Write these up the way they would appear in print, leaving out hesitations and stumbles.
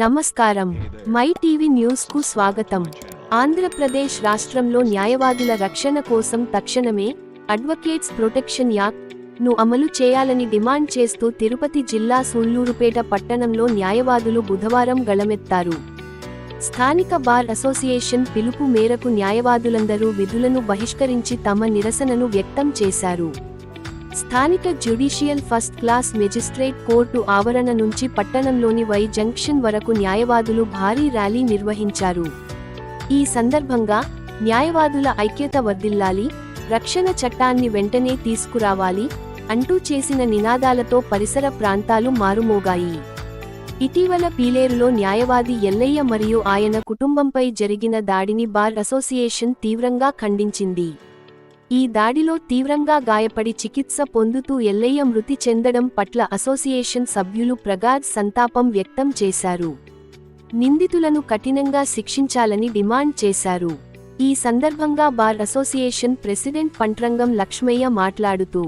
నమస్కారం. My TV news కు స్వాగతం. ఆంధ్రప్రదేశ్ రాష్ట్రంలో న్యాయవాదుల రక్షణ కోసం తక్షణమే అడ్వకేట్స్ ప్రొటెక్షన్ యాక్ట్ ను అమలు చేయాలని డిమాండ్ చేస్తూ తిరుపతి జిల్లా సూళ్లూరుపేట పట్టణంలో న్యాయవాదులు బుధవారం గళమెత్తారు. స్థానిక బార్ అసోసియేషన్ పిలుపు మేరకు న్యాయవాదులందరూ విధులను బహిష్కరించి తమ నిరసనను వ్యక్తం చేశారు. స్థానిక judicial first class magistrate court ఆవరణ నుంచి పట్టణంలోని వై జంక్షన్ వరకు న్యాయవాదులు భారీ ర్యాలీ నిర్వహించారు. ఈ సందర్భంగా న్యాయవాదుల ఐక్యత వర్ధిల్లాలి, రక్షణ చట్టాన్ని వెంటనే తీసుకురావాలి అంటూ చేసిన నినాదాలతో పరిసర ప్రాంతాలు మారుమోగాయి. ఇటీవల పీలేరులో న్యాయవాది ఎల్లయ్య మరియు ఆయన కుటుంబంపై జరిగిన దాడిని బార్ అసోసియేషన్ తీవ్రంగా ఖండించింది. ఈ దాడిలో తీవ్రంగా గాయపడి చికిత్స పొందుతూ ఎల్లయ్య మృతి చెందడం పట్ల అసోసియేషన్ సభ్యులు ప్రగాఢ సంతాపం వ్యక్తం చేశారు. నిందితులను కఠినంగా శిక్షించాలని డిమాండ్ చేశారు. ఈ సందర్భంగా బార్ అసోసియేషన్ ప్రెసిడెంట్ పంట్రంగం లక్ష్మయ్య మాట్లాడుతూ,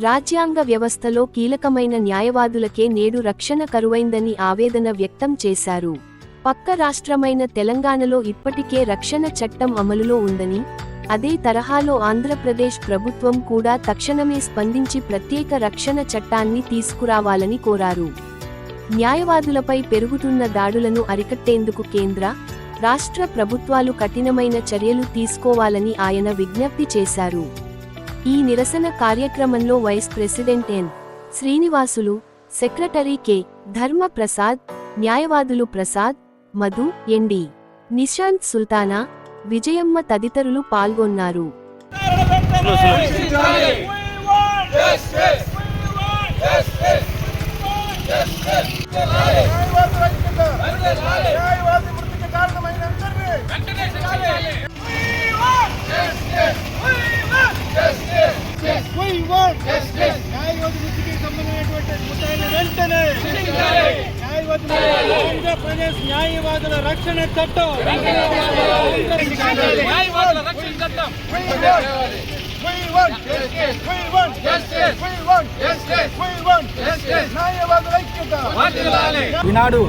రాజ్యాంగ వ్యవస్థలో కీలకమైన న్యాయవాదులకే నేడు రక్షణ కరువైందని ఆవేదన వ్యక్తం చేశారు. పక్క రాష్ట్రమైన తెలంగాణలో ఇప్పటికే రక్షణ చట్టం అమలులో ఉందని, అదే తరహాలో ఆంధ్రప్రదేశ్ ప్రభుత్వం కూడా తక్షణమే స్పందించి ప్రత్యేక రక్షణ చట్టాన్ని తీసుకురావాలని కోరారు. న్యాయవాదులపై పెరుగుతున్న దాడులను అరికట్టేందుకు కేంద్ర, రాష్ట్ర ప్రభుత్వాలు కఠినమైన చర్యలు తీసుకోవాలని ఆయన విజ్ఞప్తి చేశారు. ఈ నిరసన కార్యక్రమంలో vice president N. Srinivasulu, secretary K. Dharma Prasad, న్యాయవాదులు ప్రసాద్, మధు, ఎన్.డి. నిశాంత్, సుల్తానా, విజయమ్మ తదితరులు పాల్గొన్నారు. ఆంధ్రప్రదేశ్ న్యాయవాదుల రక్షణ చట్టం, ఈనాడు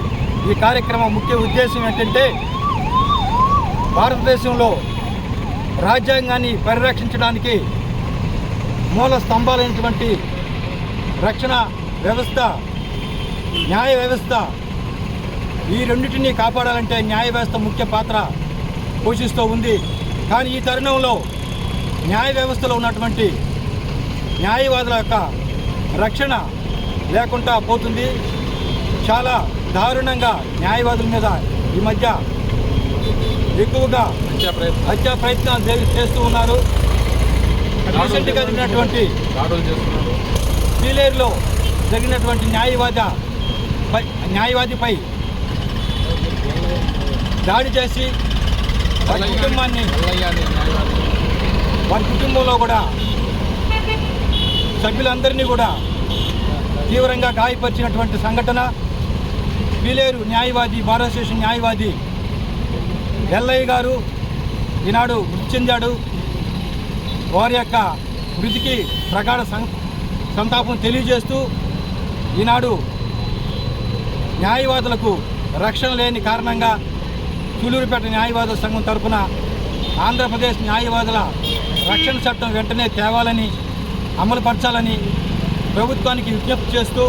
ఈ కార్యక్రమం ముఖ్య ఉద్దేశం ఏంటంటే, భారతదేశంలో రాజ్యాంగాన్ని పరిరక్షించడానికి మూల స్తంభాలైనటువంటి రక్షణ వ్యవస్థ, న్యాయ వ్యవస్థ, ఈ రెండింటినీ కాపాడాలంటే న్యాయ వ్యవస్థ ముఖ్య పాత్ర పోషిస్తూ ఉంది. కానీ ఈ తరుణంలో న్యాయ వ్యవస్థలో ఉన్నటువంటి న్యాయవాదుల యొక్క రక్షణ లేకుండా పోతుంది. చాలా దారుణంగా న్యాయవాదుల మీద ఈ మధ్య ఎక్కువగా హత్యా ప్రయత్నాలు చేస్తూ ఉన్నారు. రీసెంట్గా జరిగినటువంటి పీలేరులో జరిగినటువంటి న్యాయవాదిపై దాడి చేసి వారి కుటుంబంలో కూడా సభ్యులందరినీ కూడా తీవ్రంగా గాయపరిచినటువంటి సంఘటన. పీలేరు న్యాయవాది, బార్ అసోసియేషన్ న్యాయవాది ఎల్లయ్య గారు ఈనాడు మృతి చెందాడు. వారి యొక్క మృతికి ప్రగాఢ సంతాపం తెలియజేస్తూ, ఈనాడు న్యాయవాదులకు రక్షణ లేని కారణంగా సూళ్లూరుపేట న్యాయవాదుల సంఘం తరఫున ఆంధ్రప్రదేశ్ న్యాయవాదుల రక్షణ చట్టం వెంటనే తేవాలని, అమలుపరచాలని ప్రభుత్వానికి విజ్ఞప్తి చేస్తూ,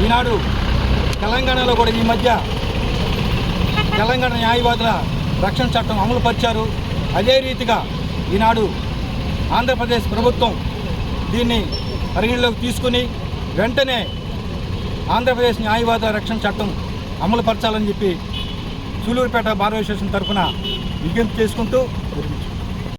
ఈనాడు తెలంగాణలో కూడా ఈ మధ్య తెలంగాణ న్యాయవాదుల రక్షణ చట్టం అమలుపరిచారు. అదే రీతిగా ఈనాడు ఆంధ్రప్రదేశ్ ప్రభుత్వం దీన్ని పరిగణలోకి తీసుకుని వెంటనే ఆంధ్రప్రదేశ్ న్యాయవాదుల రక్షణ చట్టం అమలుపరచాలని చెప్పి సూళ్లూరుపేట బార్ అసోసియేషన్ తరఫున విజ్ఞప్తి చేసుకుంటూ